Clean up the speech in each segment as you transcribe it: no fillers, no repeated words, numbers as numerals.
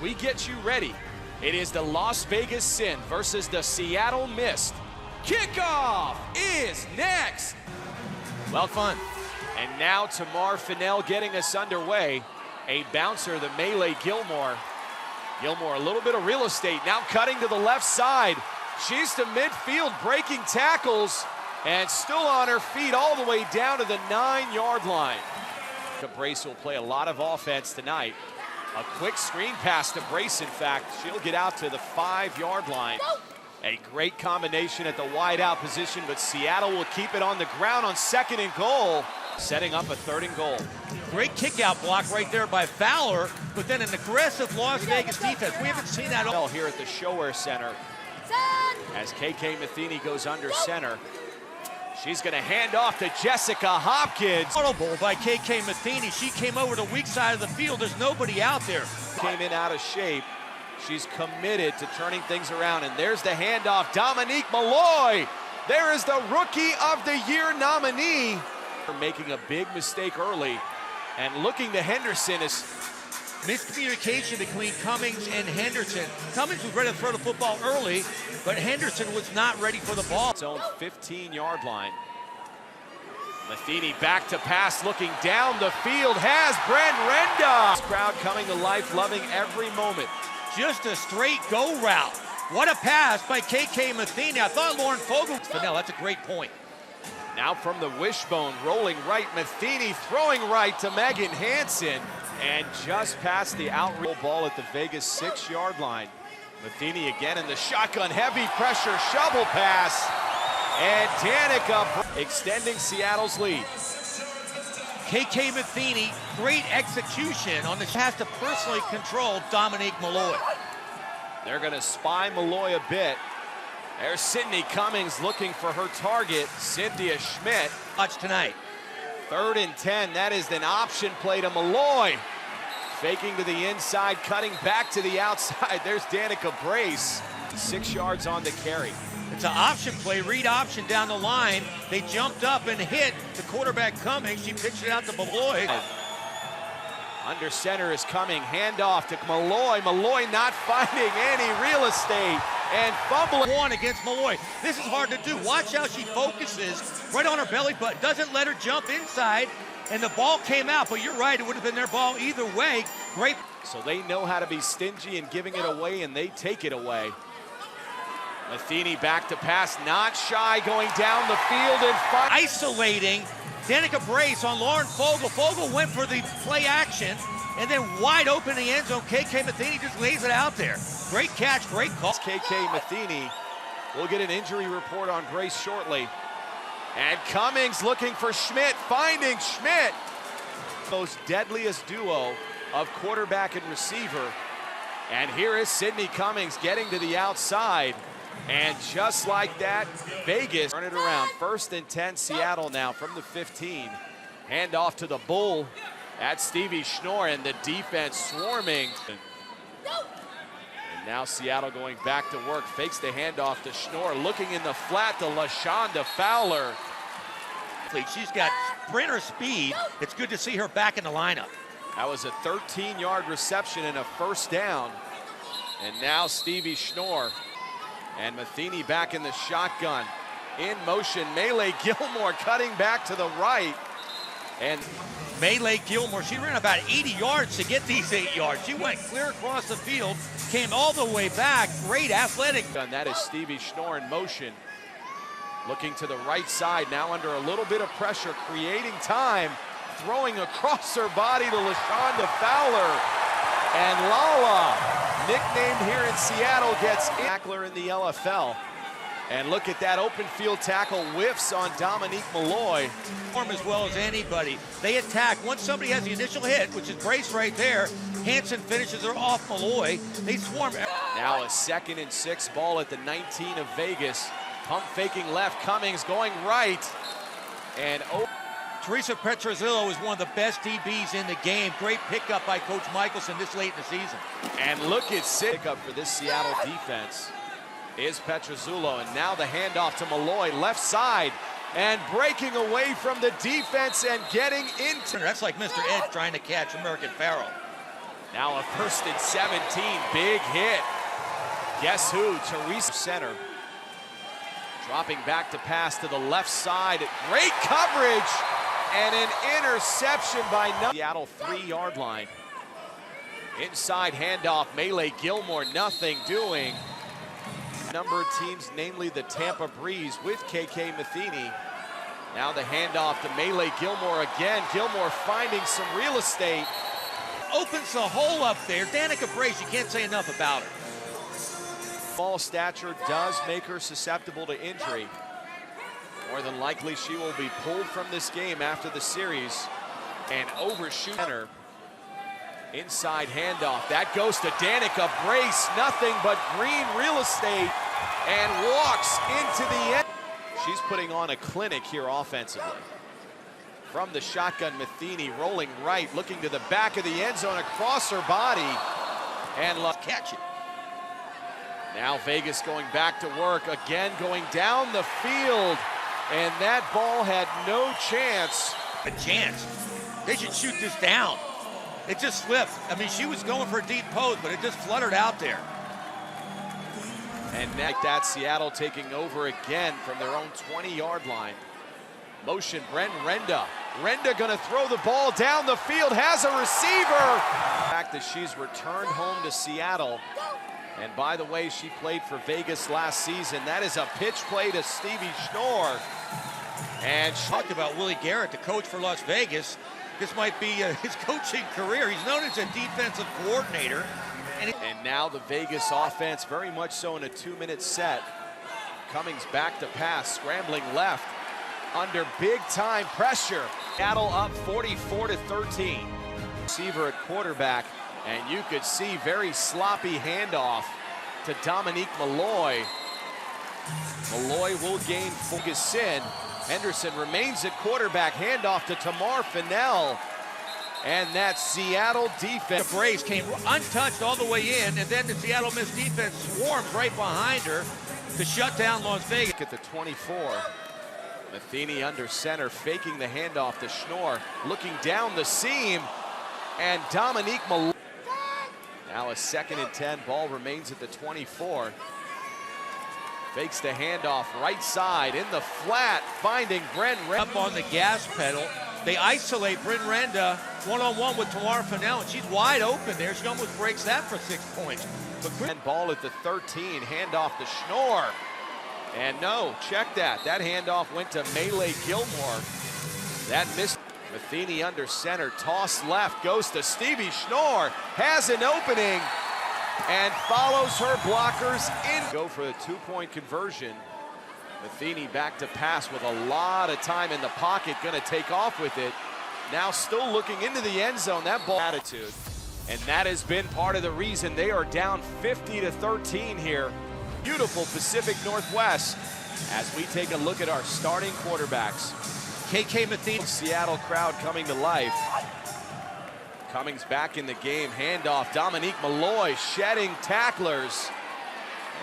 we get you ready. It is the Las Vegas Sin versus the Seattle Mist. Kickoff is next. Well, fun. And now Tamar Fennell getting us underway. A bouncer, the melee Gilmore. Gilmore, a little bit of real estate, now cutting to the left side. She's to midfield, breaking tackles, and still on her feet all the way down to the 9-yard line. Brace will play a lot of offense tonight. A quick screen pass to Brace, in fact. She'll get out to the 5-yard line. A great combination at the wide out position, but Seattle will keep it on the ground on 2nd and goal, setting up a 3rd and goal. Great kick out block right there by Fowler, but then an aggressive Las Vegas defense. We haven't seen that all here at the Shower Center. As KK Matheny goes under center. She's going to hand off to Jessica Hopkins. Audible by KK Matheny. She came over the weak side of the field. There's nobody out there. Came in out of shape. She's committed to turning things around, and there's the handoff. Dominique Malloy. There is the Rookie of the Year nominee. Making a big mistake early, and looking to Henderson is miscommunication between Cummings and Henderson. Cummings was ready to throw the football early, but Henderson was not ready for the ball. Its own 15-yard line. Matheny back to pass, looking down the field, has Brent Renda. This crowd coming to life, loving every moment. Just a straight go route. What a pass by KK Matheny. I thought Lauren Fogel. Fennell, that's a great point. Now from the wishbone, rolling right, Matheny throwing right to Megan Hansen, and just past the out ball at the Vegas 6-yard line. Matheny again in the shotgun, heavy pressure, shovel pass, and Danica extending Seattle's lead. KK Matheny, great execution on the pass to personally control Dominique Malloy. They're going to spy Malloy a bit. There's Sydney Cummings looking for her target, Cynthia Schmidt. Watch tonight. 3rd and 10, that is an option play to Malloy. Faking to the inside, cutting back to the outside. There's Danica Brace, 6 yards on the carry. It's an option play, read option down the line. They jumped up and hit the quarterback Cummings. She pitched it out to Malloy. Under center is coming, handoff to Malloy. Malloy not finding any real estate and fumbling. One against Malloy. This is hard to do. Watch how she focuses right on her belly button. Doesn't let her jump inside, and the ball came out, but you're right, it would have been their ball either way. Great. So they know how to be stingy and giving it away, and they take it away. Matheny back to pass, not shy, going down the field and isolating Danica Brace on Lauren Fogel. Fogel went for the play action, and then wide open in the end zone. KK Matheny just lays it out there. Great catch, great call. KK Matheny will get an injury report on Brace shortly. And Cummings looking for Schmidt, finding Schmidt. Most deadliest duo of quarterback and receiver. And here is Sydney Cummings getting to the outside. And just like that, Vegas turn it around. 1st and 10, Seattle now from the 15. Hand off to the Bull. That's Stevie Schnorr, and the defense swarming. And now Seattle going back to work. Fakes the handoff to Schnorr. Looking in the flat to LaShonda Fowler. She's got sprinter speed. It's good to see her back in the lineup. That was a 13-yard reception and a 1st down. And now Stevie Schnorr. And Matheny back in the shotgun. In motion, Melee Gilmore cutting back to the right. And Melee Gilmore, she ran about 80 yards to get these 8 yards. She went clear across the field, came all the way back. Great athletic. And that is Stevie Schnorr in motion. Looking to the right side, now under a little bit of pressure, creating time. Throwing across her body to LaShonda Fowler. And Lala, nicknamed here in Seattle, gets tackler in the LFL. And look at that open field tackle, whiffs on Dominique Malloy. Form as well as anybody. They attack. Once somebody has the initial hit, which is Brace right there, Hansen finishes her off Malloy. They swarm. Now a 2nd and 6 ball at the 19 of Vegas. Pump faking left, Cummings going right. And Teresa Petrozzillo is one of the best DBs in the game. Great pickup by Coach Michelson this late in the season. And look at pickup for this Seattle defense is Petrozzillo. And now the handoff to Malloy, left side, and breaking away from the defense and getting into. That's like Mr. Ed trying to catch American Pharoah. Now a 1st and 17, big hit. Guess who? Teresa center. Dropping back to pass to the left side. Great coverage and an interception by Seattle 3-yard line. Inside handoff, Melee Gilmore, nothing doing. Number of teams, namely the Tampa Breeze with KK Matheny. Now the handoff to Melee Gilmore again. Gilmore finding some real estate. Opens the hole up there. Danica Brace, you can't say enough about her. Small stature does make her susceptible to injury. More than likely, she will be pulled from this game after the series and overshoot center. Inside handoff, that goes to Danica Brace, nothing but green real estate, and walks into the end. She's putting on a clinic here offensively. From the shotgun, Matheny rolling right, looking to the back of the end zone across her body, and catch it. Now Vegas going back to work, again going down the field, and that ball had no chance. A chance. They should shoot this down. It just slipped. I mean, she was going for a deep post, but it just fluttered out there. And like that, Seattle taking over again from their own 20-yard line. Motion, Brent Renda. Renda gonna throw the ball down the field, has a receiver. The fact that she's returned home to Seattle. And by the way, she played for Vegas last season. That is a pitch play to Stevie Schnorr. And talked about Willie Garrett, the coach for Las Vegas. This might be his coaching career. He's known as a defensive coordinator. And now the Vegas offense very much so in a 2-minute set. Cummings back to pass, scrambling left, under big time pressure. Seattle up 44-13. Receiver at quarterback, and you could see very sloppy handoff to Dominique Malloy. Malloy will gain focus in. Henderson remains at quarterback, handoff to Tamar Fennell. And that Seattle defense. The Braves came untouched all the way in, and then the Seattle Mist defense swarmed right behind her to shut down Las Vegas. At the 24. Matheny under center, faking the handoff to Schnorr, looking down the seam, and Dominique Malloy. Now a 2nd and 10, ball remains at the 24. Fakes the handoff right side in the flat, finding Brent Renda. Up on the gas pedal. They isolate Bryn Renda one-on-one with Tamar Fennell, and she's wide open there. She almost breaks that for 6 points. But ball at the 13, handoff to Schnorr. And no, check that. That handoff went to Melee Gilmore. That missed. Matheny under center, toss left, goes to Stevie Schnorr, has an opening, and follows her blockers in. Go for the 2-point conversion. Matheny back to pass with a lot of time in the pocket, gonna take off with it. Now still looking into the end zone, that ball attitude. And that has been part of the reason they are down 50-13 here. Beautiful Pacific Northwest as we take a look at our starting quarterbacks. KK Matheny. Seattle crowd coming to life. Cummings back in the game, handoff, Dominique Malloy shedding tacklers.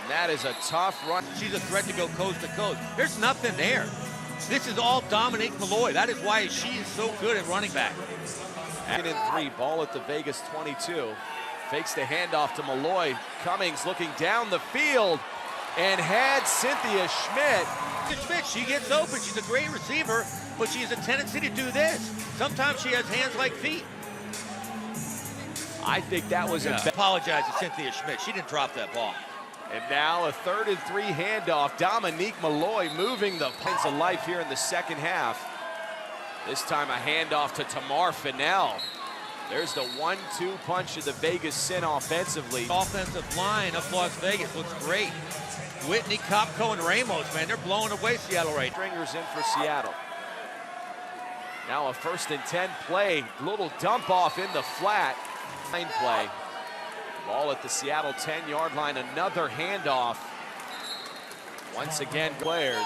And that is a tough run. She's a threat to go coast to coast. There's nothing there. This is all Dominique Malloy. That is why she is so good at running back. 2nd and 3, ball at the Vegas 22. Fakes the handoff to Malloy. Cummings looking down the field and had Cynthia Schmidt. She gets open. She's a great receiver, but she has a tendency to do this. Sometimes she has hands like feet. I think that was a... Apologize to Cynthia Schmidt. She didn't drop that ball. And now a 3rd and 3 handoff. Dominique Malloy moving the points of life here in the 2nd half. This time a handoff to Tamar Fennell. There's the 1-2 punch of the Vegas Sin offensively. Offensive line of Las Vegas looks great. Whitney, Kopko, and Ramos, man, they're blowing away Seattle right now. Stringers in for Seattle. Now a 1st and 10 play. Little dump off in the flat. Line play. Ball at the Seattle 10-yard line. Another handoff. Once again, players.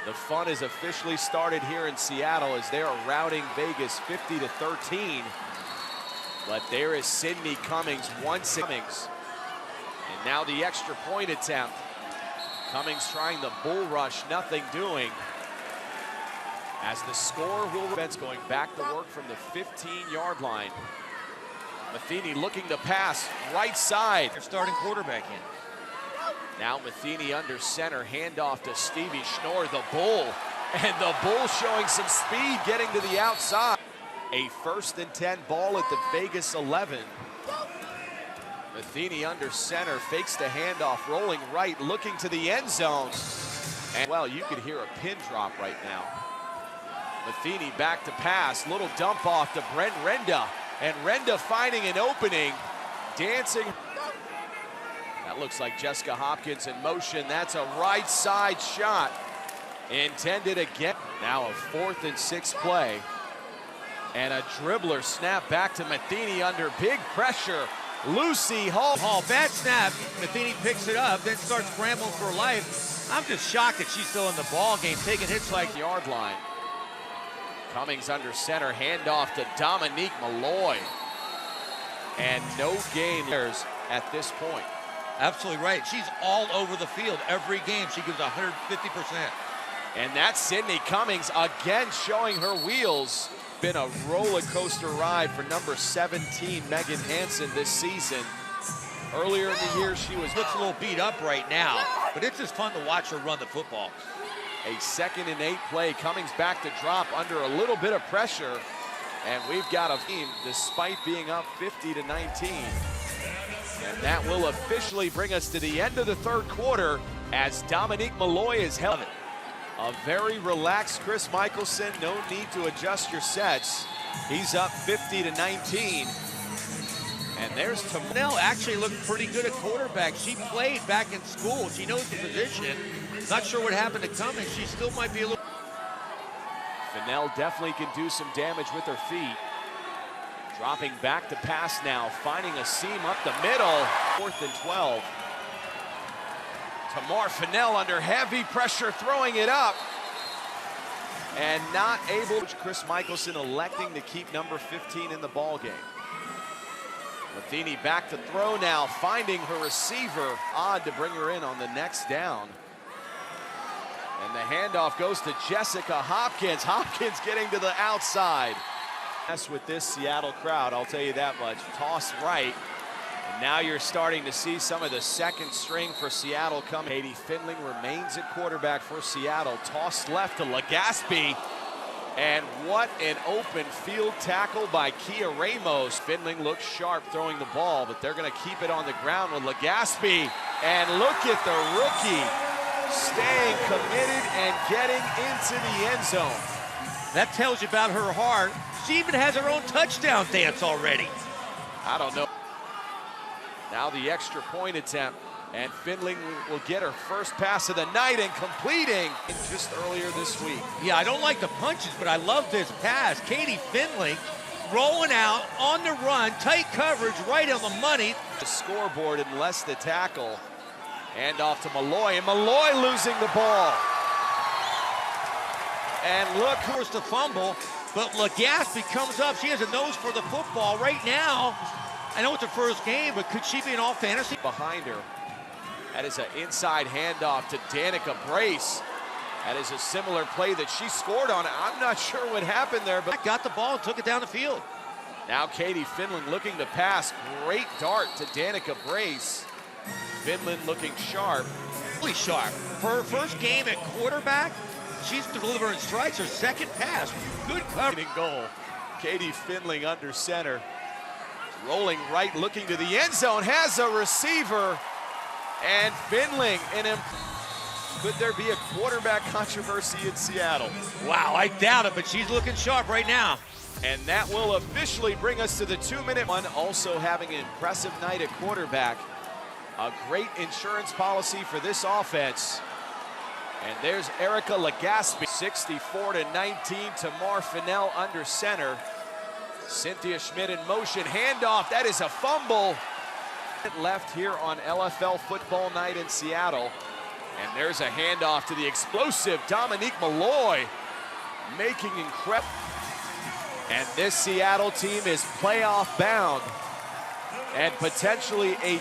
The fun is officially started here in Seattle as they are routing Vegas 50-13. But there is Sydney Cummings, Cummings. And now the extra point attempt. Cummings trying the bull rush, nothing doing. As the score will... Defense going back to work from the 15-yard line. Matheny looking to pass, right side. Their starting quarterback in. Now Matheny under center, handoff to Stevie Schnorr, the Bull. And the Bull showing some speed, getting to the outside. A 1st and 10 ball at the Vegas 11. Matheny under center, fakes the handoff, rolling right, looking to the end zone. And well, you could hear a pin drop right now. Matheny back to pass, little dump off to Brent Renda. And Renda finding an opening, dancing. That looks like Jessica Hopkins in motion. That's a right side shot. Intended again. Now a 4th and 6 play. And a dribbler snap back to Matheny under big pressure. Lucy Hall. Bad snap. Matheny picks it up, then starts scrambling for life. I'm just shocked that she's still in the ball game, taking hits like the yard line. Cummings under center, handoff to Dominique Malloy. And no gain at this point. Absolutely right. She's all over the field every game. She gives 150%. And that's Sydney Cummings again showing her wheels. Been a roller coaster ride for number 17, Megan Hansen, this season. Earlier in the year, she looks a little beat up right now, but it's just fun to watch her run the football. A 2nd and 8 play. Cummings back to drop under a little bit of pressure. And we've got a team, despite being up 50-19. And that will officially bring us to the end of the 3rd quarter as Dominique Malloy is held. A very relaxed Chris Michelson, no need to adjust your sets. He's up 50-19. And there's Fennell actually looked pretty good at quarterback. She played back in school. She knows the position. Not sure what happened to Cummings. She still might be a little... Fennell definitely can do some damage with her feet. Dropping back to pass now, finding a seam up the middle. 4th and 12. Tamar Fennell under heavy pressure, throwing it up. And not able. Chris Michelson electing to keep number 15 in the ball game. Matheny back to throw now, finding her receiver. Odd to bring her in on the next down. And the handoff goes to Jessica Hopkins. Hopkins getting to the outside. That's with this Seattle crowd, I'll tell you that much. Toss right. And now you're starting to see some of the 2nd string for Seattle coming. Katie Finling remains at quarterback for Seattle. Toss left to Legaspi. And what an open field tackle by Kia Ramos. Finling looks sharp throwing the ball, but they're going to keep it on the ground with Legaspi. And look at the rookie staying committed and getting into the end zone. That tells you about her heart. She even has her own touchdown dance already. I don't know. Now the extra point attempt. And Finling will get her first pass of the night and completing just earlier this week. Yeah, I don't like the punches, but I love this pass. Katie Finling rolling out on the run, tight coverage, right on the money. The scoreboard unless the tackle. Hand off to Malloy, and Malloy losing the ball. And look who's the fumble, but Legaspi comes up. She has a nose for the football right now. I know it's her first game, but could she be in all fantasy? Behind her. That is an inside handoff to Danica Brace. That is a similar play that she scored on. I'm not sure what happened there, but got the ball and took it down the field. Now Katie Finland looking to pass. Great dart to Danica Brace. Finland looking sharp. Really sharp. For her first game at quarterback, she's delivering strikes. Her 2nd pass. Good coverage. Goal. Katie Finling under center. Rolling right, looking to the end zone. Has a receiver. And Finling, could there be a quarterback controversy in Seattle? Wow, I doubt it, but she's looking sharp right now. And that will officially bring us to the 2-minute one. Also having an impressive night at quarterback. A great insurance policy for this offense. And there's Erica Legaspi. 64-19, Tamar Fennell under center. Cynthia Schmidt in motion, handoff, that is a fumble. Left here on LFL football night in Seattle. And there's a handoff to the explosive Dominique Malloy, making incredible. And this Seattle team is playoff bound and potentially a